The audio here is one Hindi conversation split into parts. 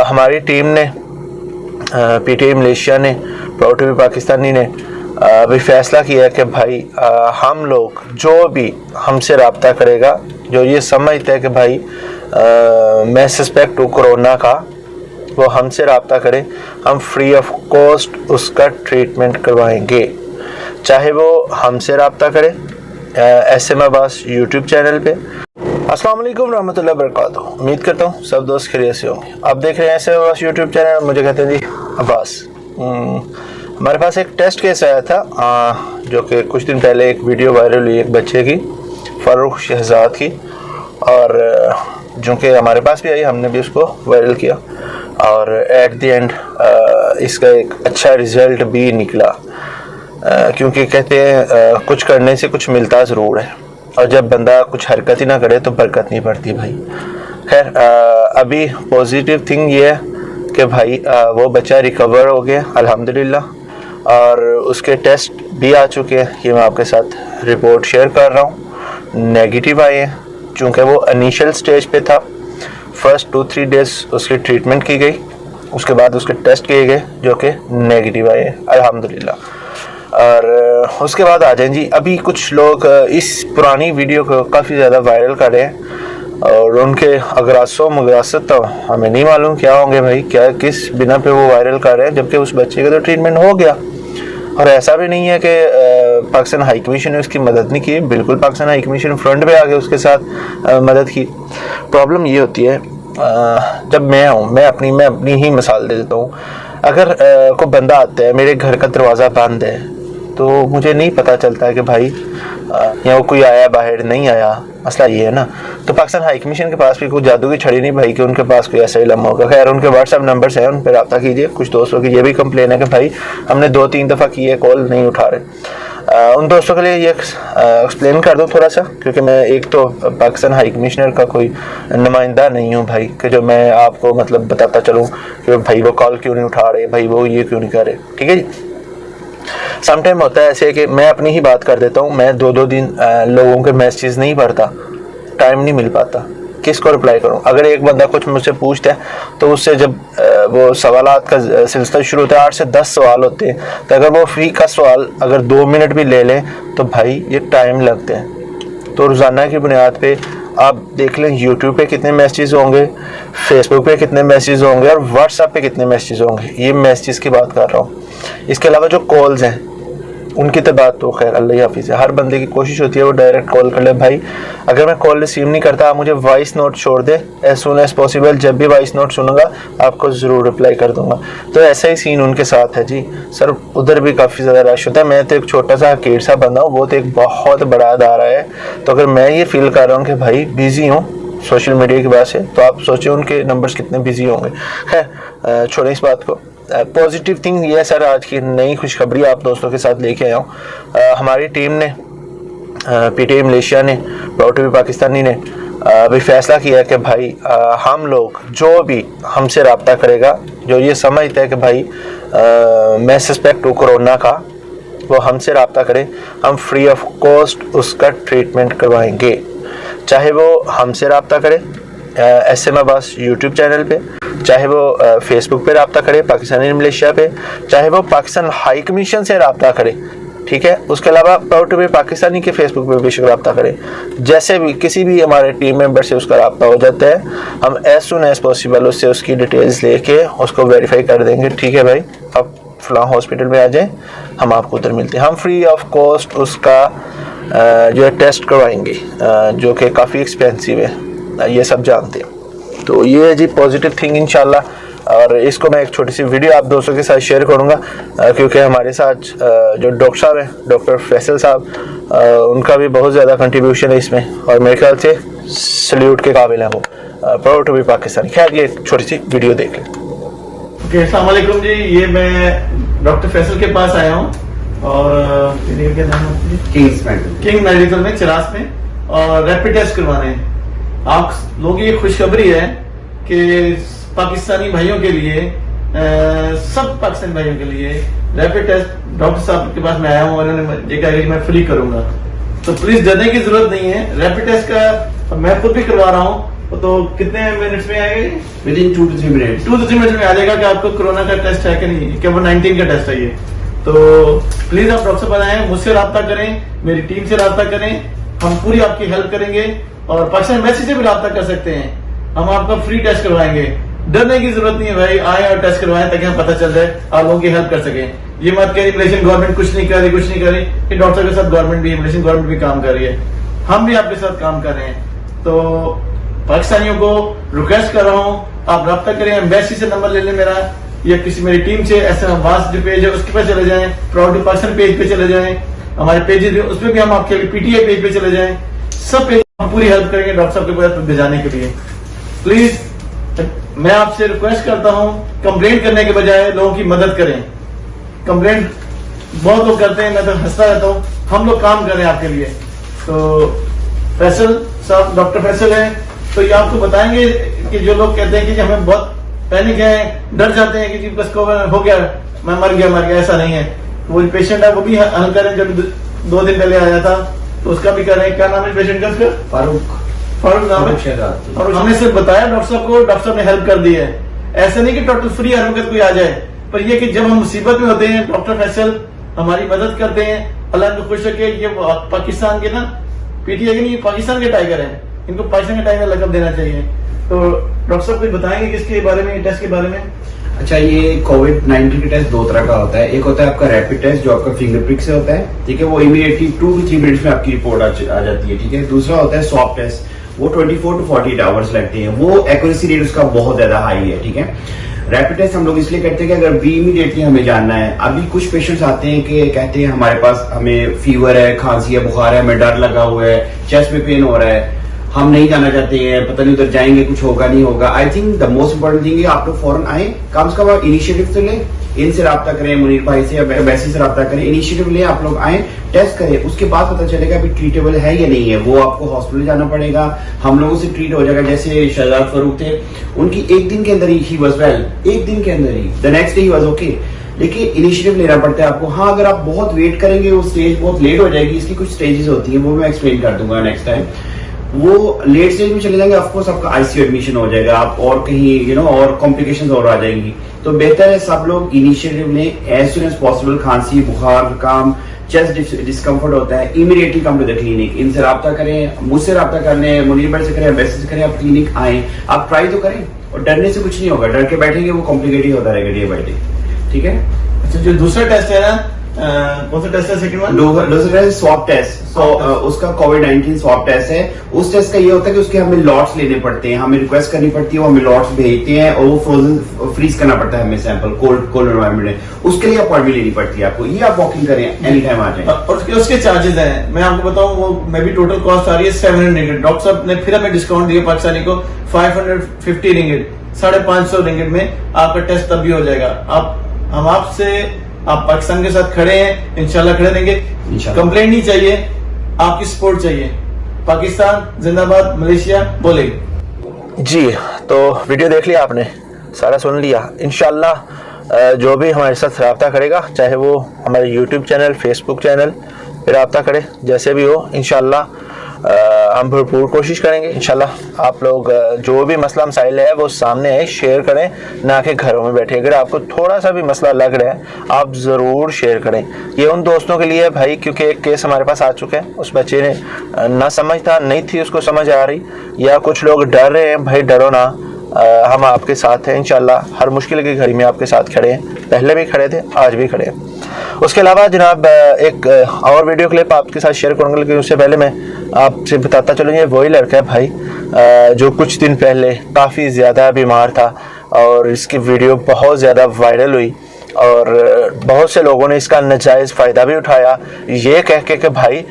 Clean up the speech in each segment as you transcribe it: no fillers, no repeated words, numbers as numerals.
हमारी टीम ने पीटीआई मलेशिया ने प्राउड टू बी पाकिस्तानी ने अभी फैसला किया कि भाई हम लोग जो भी हमसे रब्ता करेगा जो ये समझते हैं कि भाई मैं सस्पेक्ट हूँ कोरोना का, वो हमसे रब्ता करे, हम फ्री ऑफ कॉस्ट उसका ट्रीटमेंट करवाएंगे। चाहे वो हमसे रब्ता करे SM अब्बास यूट्यूब चैनल पे। अस्सलाम वालेकुम रहमतुल्लाहि वबरकातुहू। उम्मीद करता हूँ सब दोस्त खैरियत से होंगे। आप देख रहे हैं SM अब्बास यूट्यूब चैनल। मुझे कहते हैं जी अब्बास। हमारे पास एक टेस्ट केस आया था जो कि कुछ दिन पहले एक वीडियो वायरल हुई एक बच्चे की, फ़ारूक शहजाद की, और जो कि हमारे पास भी आई, हमने भी उसको वायरल किया और एट द एंड इसका एक अच्छा रिज़ल्ट भी निकला। क्योंकि कहते हैं कुछ करने से कुछ मिलता ज़रूर है, और जब बंदा कुछ हरकत ही ना करे तो बरकत नहीं पड़ती भाई। खैर अभी पॉजिटिव थिंग ये है कि भाई वो बच्चा रिकवर हो गया अल्हम्दुलिल्लाह, और उसके टेस्ट भी आ चुके हैं। ये मैं आपके साथ रिपोर्ट शेयर कर रहा हूँ। नेगेटिव आए हैं, चूँकि वो इनिशियल स्टेज पे था। फर्स्ट 2-3 डेज़ उसकी ट्रीटमेंट की गई, उसके बाद उसके टेस्ट किए गए जो कि नेगेटिव आए हैं अल्हम्दुलिल्लाह। और उसके बाद आ जाएं जी, अभी कुछ लोग इस पुरानी वीडियो को काफ़ी ज़्यादा वायरल कर रहे हैं, और उनके अगरासो मगरासत तो हमें नहीं मालूम क्या होंगे भाई, क्या किस बिना पे वो वायरल कर रहे हैं, जबकि उस बच्चे का तो ट्रीटमेंट हो गया। और ऐसा भी नहीं है कि पाकिस्तान हाई कमीशन ने उसकी मदद नहीं की, बिल्कुल पाकिस्तान हाई कमीशन फ्रंट पे आके उसके साथ मदद की। प्रॉब्लम ये होती है जब मैं अपनी ही मिसाल दे देता हूँ। अगर कोई बंदा आता है, मेरे घर का दरवाज़ा बंद है, तो मुझे नहीं पता चलता है कि भाई यहाँ कोई आया बाहर नहीं आया। मसला ये है ना। तो पाकिस्तान हाई कमीशन के पास भी कोई जादू की छड़ी नहीं भाई कि उनके पास कोई ऐसा इल्म होगा। खैर उनके व्हाट्सएप नंबर्स हैं, उन पर रब्ता कीजिए। कुछ दोस्तों की ये भी कंप्लेन है कि भाई हमने 2-3 दफ़ा की है, कॉल नहीं उठा रहे। उन दोस्तों के लिए ये एक्सप्लेन कर दूँ थोड़ा सा, क्योंकि मैं एक तो पाकिस्तान हाई कमिश्नर का कोई नुमाइंदा नहीं हूँ भाई कि जो मैं आपको मतलब बताता चलूँ कि भाई वो कॉल क्यों नहीं उठा रहे, भाई वो ये क्यों नहीं कर रहे। ठीक है जी। समटाइम होता है ऐसे कि मैं अपनी ही बात कर देता हूँ, मैं 2-2 दिन लोगों के मैसेज नहीं पढ़ता, टाइम नहीं मिल पाता, किसको रिप्लाई करूँ। अगर एक बंदा कुछ मुझसे पूछता है तो उससे जब वो सवालात का सिलसिला शुरू होता है, 8 से 10 सवाल होते हैं, तो अगर वो फी का सवाल अगर 2 मिनट भी ले लें तो भाई ये टाइम लगते हैं। तो रोज़ाना की बुनियाद पे आप देख लें यूट्यूब पे कितने मैसेज होंगे, फेसबुक पे कितने मैसेज होंगे, और व्हाट्सएप पे कितने मैसेज होंगे। ये मैसेज की बात कर रहा हूँ। इसके अलावा जो कॉल्स हैं उनकी तो बात तो खैर अल्लाह हाफिज़ है। हर बंदे की कोशिश होती है वो डायरेक्ट कॉल कर ले। भाई अगर मैं कॉल रिसीव नहीं करता, आप मुझे वॉइस नोट छोड़ दे एज सुन एज पॉसिबल। जब भी वॉइस नोट सुनूंगा आपको ज़रूर रिप्लाई कर दूंगा। तो ऐसा ही सीन उनके साथ है जी सर। उधर भी काफ़ी ज़्यादा रश होता है। मैं तो एक छोटा सा हकीर सा बंदा हूँ, वो तो एक बहुत बड़ा अदारा है। तो अगर मैं ये फील कर रहा हूँ कि भाई बिज़ी हूँ सोशल मीडिया की वजह से, तो आप सोचें उनके नंबर्स कितने बिजी होंगे। खैर छोड़ें इस बात को। पॉजिटिव थिंग ये सर, आज की नई खुशखबरी आप दोस्तों के साथ लेके आया हूँ। हमारी टीम ने पीटीआई मलेशिया ने प्राउड टू बी पाकिस्तानी ने अभी फैसला किया कि भाई हम लोग जो भी हमसे रब्ता करेगा जो ये समझते हैं कि भाई मैं सस्पेक्ट हूँ कोरोना का, वो हमसे रब्ता करे, हम फ्री ऑफ कॉस्ट उसका ट्रीटमेंट करवाएंगे। चाहे वो हमसे रब्ता करे SM अब्बास यूट्यूब चैनल पे, चाहे वो फेसबुक पे रब्ता करे पाकिस्तानी मलेशिया पे, चाहे वो पाकिस्तान हाई कमीशन से रब्ता करे। ठीक है। उसके अलावा प्राउड टू बी पाकिस्तानी के फेसबुक पे बेशक रब्ता करे। जैसे भी किसी भी हमारे टीम मेंबर से उसका रब्ता हो जाता है, हम एज सुन एज पॉसिबल उससे उसकी डिटेल्स लेके उसको वेरीफाई कर देंगे। ठीक है भाई, आप फलां हॉस्पिटल में आ जाएं, हम आपको उधर मिलते हैं। हम फ्री ऑफ कॉस्ट उसका जो है टेस्ट करवाएंगे, जो कि काफ़ी एक्सपेंसिव है, ये सब जानते हैं। तो ये है जी पॉजिटिव थिंग इंशाल्लाह। और इसको मैं एक छोटी सी वीडियो आप दोस्तों के साथ शेयर करूंगा, क्योंकि हमारे साथ जो डॉक्टर साहब हैं, डॉक्टर फैसल साहब, उनका भी बहुत ज़्यादा कंट्रीब्यूशन है इसमें, और मेरे ख्याल से सल्यूट के काबिल है वो। Proud to be Pakistani. खैर ये एक छोटी सी वीडियो देख लें। अस्सलाम वालेकुम जी, ये मैं डॉक्टर फैसल के पास आया हूँ, और क्या नाम है? किंग मेडिकल में चिरास में, और रैपिड टेस्ट करवाने हैं। आप लोग ये खुशखबरी है कि पाकिस्तानी भाइयों के लिए, सब पाकिस्तानी भाइयों के लिए रैपिड टेस्ट डॉक्टर साहब के पास मैं आया हूँ, उन्होंने ये कहा कि मैं फ्री करूंगा। तो प्लीज डरने की जरूरत नहीं है। रैपिड टेस्ट का मैं खुद भी करवा रहा हूँ, तो कितने मिनट्स में आएगा ये? With in 2 to 3 minutes. 2 to 3 minutes में आ जाएगा कि आपको कोरोना का टेस्ट है कि नहीं, COVID-19 का टेस्ट है ये। तो प्लीज आप डॉक्टर साहब आए, मुझसे रब्ता करें, मेरी टीम से रब्ता करें, हम पूरी आपकी हेल्प करेंगे। और पाकिस्तान एम्बेसी से भी रब्ता कर सकते हैं, हम आपका फ्री टेस्ट करवाएंगे। डरने की जरूरत नहीं है भाई, आए और टेस्ट करवाएं ताकि हमें पता चल जाए, आप लोगों की हेल्प कर सके। ये मत कहिए मलेशियन गवर्नमेंट कुछ नहीं कर रही, कुछ नहीं कर रही। कि डॉक्टर के साथ गवर्नमेंट भी, मलेशियन गवर्नमेंट भी काम कर रही है, हम भी आपके साथ काम कर रहे हैं। तो पाकिस्तानियों को रिक्वेस्ट कर रहा हूँ, आप रब्ता करें, एम्बेसी से नंबर ले लें मेरा या किसी मेरी टीम से। ऐसे वास जो पेज है उसके पे चले जाएं, प्राउड टू पाकिस्तान पेज पे चले जाएं, हमारे पेजेस उस पर भी हम आपके लिए PTI पेज पे चले जाएं, सब पेज हम पूरी हेल्प करेंगे डॉक्टर साहब के पास भेजाने के लिए। प्लीज मैं आपसे रिक्वेस्ट करता हूं, कंप्लेंट करने के बजाय लोगों की मदद करें। कंप्लेंट बहुत लोग करते हैं, मैं तो हंसता रहता हूं, हम लोग काम कर रहे हैं आपके लिए। तो फैसल साहब, डॉक्टर फैसल हैं, तो ये आपको बताएंगे कि जो लोग कहते हैं कि हमें बहुत पैनिक है, डर जाते हैं कि जी बस कोविड हो गया, मैं मर गया, ऐसा नहीं है। वो पेशेंट है वो भी हल करें, जब 2 दिन पहले आया था तो उसका भी कर रहे हैं। क्या नाम है पेशेंट का उसका? फारूक नाम है। और हमने सिर्फ बताया डॉक्टर साहब को, डॉक्टर साहब ने हेल्प कर दी है। ऐसा नहीं कि टोटल फ्री हर वक्त कोई आ जाए, पर ये कि जब हम मुसीबत में होते हैं डॉक्टर फैसल हमारी मदद करते हैं। अल्लाह को खुश रखे। ये पाकिस्तान के ना PTI के नहीं, पाकिस्तान के टाइगर हैं, इनको पाकिस्तान के टाइगर लकब देना चाहिए। तो डॉक्टर साहब कुछ बताएंगे कि इसके बारे में, टेस्ट के बारे में? अच्छा, ये कोविड-19 का टेस्ट 2 तरह का होता है। एक होता है आपका रैपिड टेस्ट जो आपका फिंगरप्रिक से होता है, ठीक है, वो इमीडिएटली 2 to 3 मिनट्स में आपकी रिपोर्ट आ जाती है, ठीक है। दूसरा होता है स्वैब टेस्ट, वो 24 to 48 आवर्स लगते हैं, वो एक्यूरेसी रेट उसका बहुत ज्यादा हाई है, ठीक है। रैपिड टेस्ट हम लोग इसलिए करते हैं कि अगर भी इमीडिएटली हमें जानना है। अभी कुछ पेशेंट्स आते हैं कि कहते हैं हमारे पास हमें फीवर है, खांसी है, बुखार है, हमें डर लगा हुआ है, चेस्ट में पेन हो रहा है, हम नहीं जाना चाहते हैं, पता नहीं उधर जाएंगे कुछ होगा नहीं होगा। I think the most important thing है आप लोग फौरन आए, कम से कम आप इनिशिएटिव तो लें, इनसे रब्ता करें, मुनीर भाई से या वैसे से रब्ता करें, इनिशिएटिव ले, आप लोग आए, टेस्ट करें, उसके बाद पता चलेगा अभी ट्रीटेबल है या नहीं है। वो आपको हॉस्पिटल जाना पड़ेगा, हम लोगों से ट्रीट हो जाएगा। जैसे शहजाद फरूक थे, उनकी 1 दिन के अंदर ही वाज वेल, 1 दिन के अंदर ही, द नेक्स्ट डे ही वाज ओके। लेकिन इनिशिएटिव लेना पड़ता है आपको। हाँ, अगर आप बहुत वेट करेंगे वो स्टेज बहुत लेट हो जाएगी, इसकी कुछ स्टेजेस होती है, वो मैं एक्सप्लेन कर दूंगा नेक्स्ट टाइम। वो लेट स्टेज में चले जाएंगे, ऑफकोर्स आपका ICU एडमिशन हो जाएगा, आप और कहीं और कॉम्प्लिकेशंस और आ जाएंगी। तो बेहतर है सब लोग इनिशिएटिव लें एज सुन एज पॉसिबल। खांसी, बुखार, जुकाम, चेस्ट डिस्कम्फर्ट होता है, immediately come to the clinic. इनसे रब्ता करें, मुझसे रब्ता कर लें, मुनीर भाई से करें, वैसे से करें, आप क्लिनिक आए, आप ट्राई तो करें। और डरने से कुछ नहीं होगा, डर के बैठेंगे वो कॉम्प्लिकेटेड होता रहेगा डे बाई डे, ठीक है। अच्छा, जो दूसरा टेस्ट है ना, कौन सा टेस्ट है सेकंड वन? दूसरा है स्वैब टेस्ट। उसका कोविड-19 स्वैब टेस्ट है। उस टेस्ट का ये होता है कि उसके हमें लॉट्स लेने पड़ते हैं, हमें रिक्वेस्ट करनी पड़ती है, वो हमें लॉट्स भेजते हैं और वो फ्रोजन फ्रीज करना पड़ता है हमें सैंपल कोल्ड एनवायरमेंट में। उसके लिए अपॉइंटमेंट लेनी पड़ती है आपको। ये आप वॉकिंग करें, एनी टाइम आ जाए। और उसके चार्जेस हैं, मैं आपको बताऊं, वो मे भी टोटल कॉस्ट आ रही है 700 रिंगिट। डॉक्टर साहब ने फिर हमें डिस्काउंट दिया पाकिस्तानी को 550 रिंगिट, 550 रिंगिट में आपका टेस्ट तब भी हो जाएगा। हम आपसे, आप पाकिस्तान के साथ खड़े हैं, इंशाल्लाह खड़े रहेंगे। कंप्लेंट नहीं चाहिए, आपकी सपोर्ट चाहिए। पाकिस्तान जिंदाबाद, मलेशिया बोले। जी, तो वीडियो देख लिया आपने, सारा सुन लिया। इंशाल्लाह जो भी हमारे साथ रब्ता करेगा, चाहे वो हमारे YouTube चैनल, Facebook चैनल पे रब्ता करे, जैसे भी हो, इंशाल्लाह हम भरपूर कोशिश करेंगे। इंशाल्लाह आप लोग जो भी मसला मसाइल है वो सामने है, शेयर करें, ना कि घरों में बैठे। अगर आपको थोड़ा सा भी मसला लग रहा है, आप ज़रूर शेयर करें। ये उन दोस्तों के लिए है भाई, क्योंकि एक केस हमारे पास आ चुका है, उस बच्चे ने ना समझता नहीं थी, उसको समझ आ रही, या कुछ लोग डर रहे हैं। भाई डरो ना, हम आपके साथ हैं इंशाल्लाह। हर मुश्किल की घड़ी में आपके साथ खड़े हैं, पहले भी खड़े थे, आज भी खड़े हैं। उसके अलावा जनाब एक और वीडियो क्लिप आपके साथ शेयर करूँगा, लेकिन उससे पहले मैं आपसे बताता चलूँ, ये वही लड़का है भाई जो कुछ दिन पहले काफ़ी ज़्यादा बीमार था और इसकी वीडियो बहुत ज़्यादा वायरल हुई और बहुत से लोगों ने इसका नाजायज़ फ़ायदा भी उठाया, ये कह के कि भाई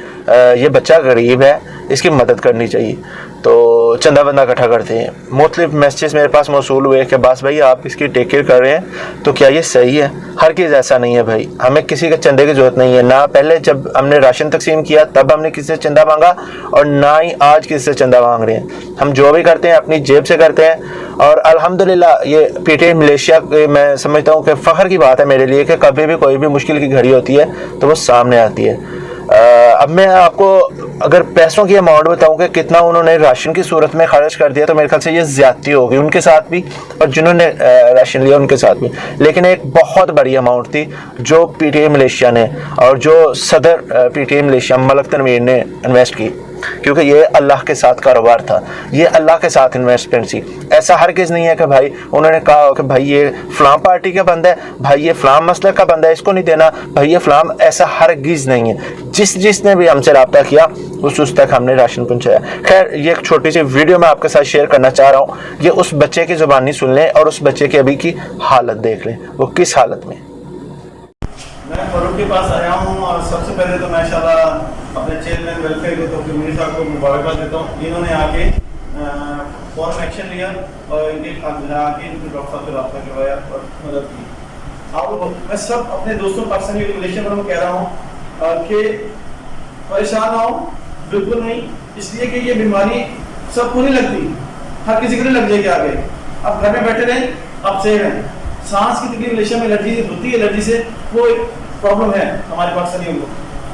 ये बच्चा गरीब है, इसकी मदद करनी चाहिए। तो चंदा बंदा इकट्ठा करते हैं। मुख्तलिफ मैसेज मेरे पास मौसूल हुए कि बस भाई आप इसकी टेक केयर कर रहे हैं, तो क्या ये सही है? हर चीज़ ऐसा नहीं है भाई, हमें किसी के चंदे की ज़रूरत नहीं है। ना पहले जब हमने राशन तकसीम किया तब हमने किसी से चंदा मांगा, और ना ही आज किसी से चंदा मांग रहे हैं। हम जो भी करते हैं अपनी जेब से करते हैं। और अल्हम्दुलिल्लाह ये PTI मलेशिया, मैं समझता हूँ कि फ़ख्र की बात है मेरे लिए कि कभी भी कोई भी मुश्किल की घड़ी होती है तो वो सामने आती है। अब मैं आपको अगर पैसों की अमाउंट बताऊं कि कितना उन्होंने राशन की सूरत में खर्च कर दिया, तो मेरे ख्याल से ये ज्यादती होगी उनके साथ भी और जिन्होंने राशन लिया उनके साथ भी। लेकिन एक बहुत बड़ी अमाउंट थी जो पीटीआई मलेशिया ने और जो सदर पीटीआई मलेशिया मलक तनवीर ने इन्वेस्ट की, क्योंकि ये अल्लाह के साथ कारोबार था, ये अल्लाह के साथ इन्वेस्टमेंट थी। ऐसा हरगिज़ नहीं है कि भाई उन्होंने कहा कि भाई ये फ़लाँ पार्टी का बंदा है, भाई ये फ़लाँ मसलक का बंदा है, इसको नहीं देना, भाई ये फ़लाँ, ऐसा हरगिज़ नहीं है। जिसने भी हमसे रब्ता किया उस तक हमने राशन पहुँचाया। खैर, ये एक छोटी सी वीडियो मैं आपके साथ शेयर करना चाह रहा हूँ। ये उस बच्चे की ज़ुबानी सुन लें और उस बच्चे की अभी की हालत देख लें, वो किस हालत में। मैं फारूक के पास आया हूँ और सबसे पहले तो माशाल्लाह अपने चेयरमैन वेलफेयर को तो मेरे साहब को मुबारकबाद देता हूँ। इन्होंने आके फौरन एक्शन लिया और इनके आके इनके डॉक्टर साहब से रब्ता करवाया और मदद की। अब मैं सब अपने दोस्तों पाकिस्तानी मलेशिया वालों को कह रहा हूँ कि परेशान ना हो, बिल्कुल नहीं, इसलिए कि ये बीमारी सबको नहीं लगती, हर किसी को नहीं लग जाएगी आगे। अब घर में बैठे रहें, अब सेफ हैं। सांस की तकलीफ मलेशिया में एलर्जी होती है, एलर्जी से वो एक प्रॉब्लम है हमारे पाकिस्तानियों को,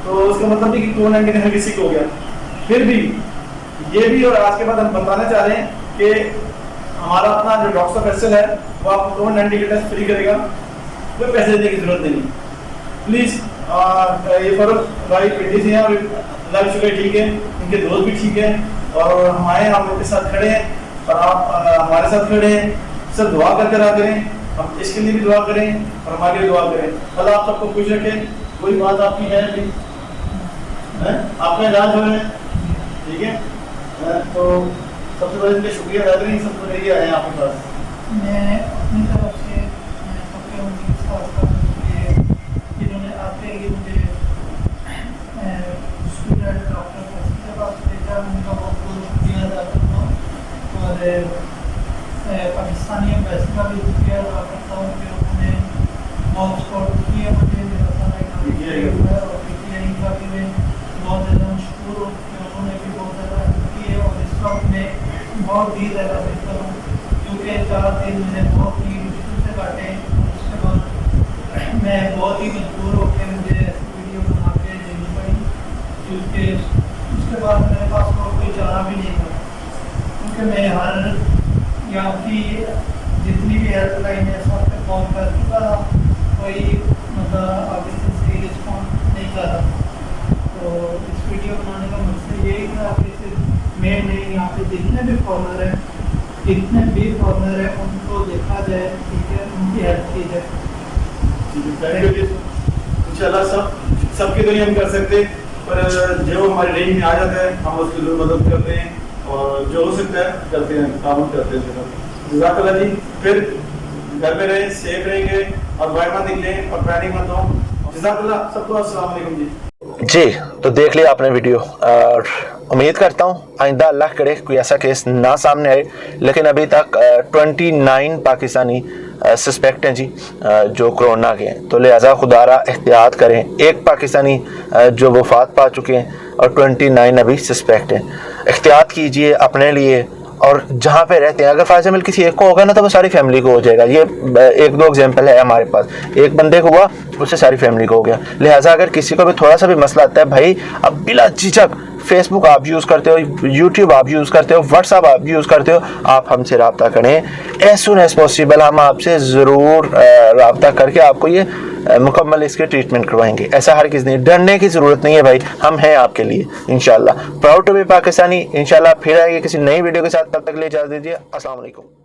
तो उसका मतलब नहीं कि कोविड-19 हर किसी को हो गया। फिर भी ये भी और आज के बाद हम बताना चाह रहे हैं कि हमारा अपना जो डॉक्टर फैसल है वो आपको कोविड-19 के टेस्ट फ्री करेगा, कोई पैसे देने की जरूरत नहीं। प्लीज़ ये फर्क भाई पिंडी से हैं और अल्लाह शुक्र ठीक है, इनके दोस्त भी ठीक है और हमारे हम उनके साथ खड़े हैं और आप हमारे साथ खड़े हैं। सब दुआ करके रहा करें, हम इसके लिए भी दुआ करें और हमारे लिए दुआ करें। अल्लाह आप सबको खुश रखे। कोई बात आपकी है नहीं, आपका इलाज हो रहा है, ठीक है। तो सबसे बड़े इनके शुक्रिया अदा करें, सबसे पहले ये आए हैं आपके पास। मैं अपनी तरफ से सबके जिन्होंने आते ही मुझे स्टूडेंट डॉक्टर के पास भेजा, उनका बहुत बहुत शुक्रिया अदा करता हूँ और पाकिस्तानी एम्बेसी का भी शुक्रिया अदा करता हूँ कि उन्होंने बहुत सपोर्ट किया मुझे, मेरा सारा काम किया है और पीटीआई का भी मैं बहुत ज़्यादा मशहूर हूँ कि उन्होंने भी बहुत ज़्यादा हेल्प की है। और इस वक्त में बहुत ही ज़्यादा बेहतर हूँ क्योंकि 4 दिन मैंने बहुत ही मुश्किल से काटे। उसके बाद मैं बहुत ही मजबूर होकर मुझे वीडियो बना के देनी पड़ी, क्योंकि उसके बाद मेरे पास कोई चारा भी नहीं था, क्योंकि मैं हर यहाँ की जितनी भी हेल्पलाइन है सब पे फोन कर चुका था, कोई मतलब अभी से सही रिस्पॉन्स नहीं कर रहा। तो इस वीडियो बनाने का मकसद यही था कि सिर्फ मैं नहीं, यहाँ पे जितने भी फॉलोअर हैं, जितने भी फॉलोअर हैं उनको देखा जाए, ठीक है, उनकी हेल्प की जाए। इंशाल्लाह सबकी तो नहीं हम कर सकते, पर जो हमारी रेंज में आ जाता है हम उसकी जरूर मदद करते हैं और जो हो सकता है करते हैं, काम करते हैं। जज़ाकल्लाह जी। फिर घर में रहें, सेफ रहेंगे और बाहर मत निकलें और पैनिक मत हो। जज़ाकल्लाह सबको। अस्सलाम वालेकुम जी। तो देख लिया आपने वीडियो और उम्मीद करता हूँ आइंदा अल्लाह करे कोई ऐसा केस ना सामने आए। लेकिन अभी तक 29 पाकिस्तानी सस्पेक्ट हैं जी जो कोरोना के हैं, तो लिहाजा खुदारा एहतियात करें। एक पाकिस्तानी जो वफात पा चुके हैं और 29 अभी सस्पेक्ट हैं। एहतियात कीजिए अपने लिए और जहाँ पे रहते हैं। अगर फाजल किसी एक को होगा ना तो वो सारी फैमिली को हो जाएगा। ये 1-2 एग्जाम्पल है हमारे पास, एक बंदे को हुआ उससे सारी फैमिली को हो गया। लिहाजा अगर किसी को भी थोड़ा सा भी मसला आता है भाई, अब बिला झिझक फेसबुक आप यूज़ करते हो, यूट्यूब आप यूज़ करते हो, व्हाट्सअप आप यूज़ करते हो, आप हमसे रब्ता करें एज सुन एज पॉसिबल। हम आपसे ज़रूर रब्ता करके आपको ये मुकम्मल इसके ट्रीटमेंट करवाएंगे। ऐसा हर किसी नहीं, डरने की ज़रूरत नहीं है भाई, हम हैं आपके लिए इंशाल्लाह। Proud to be Pakistani. इंशाल्लाह फिर आएंगे किसी नई वीडियो के साथ, तब तक ले इजाज़त दीजिए। अस्सलाम वालेकुम।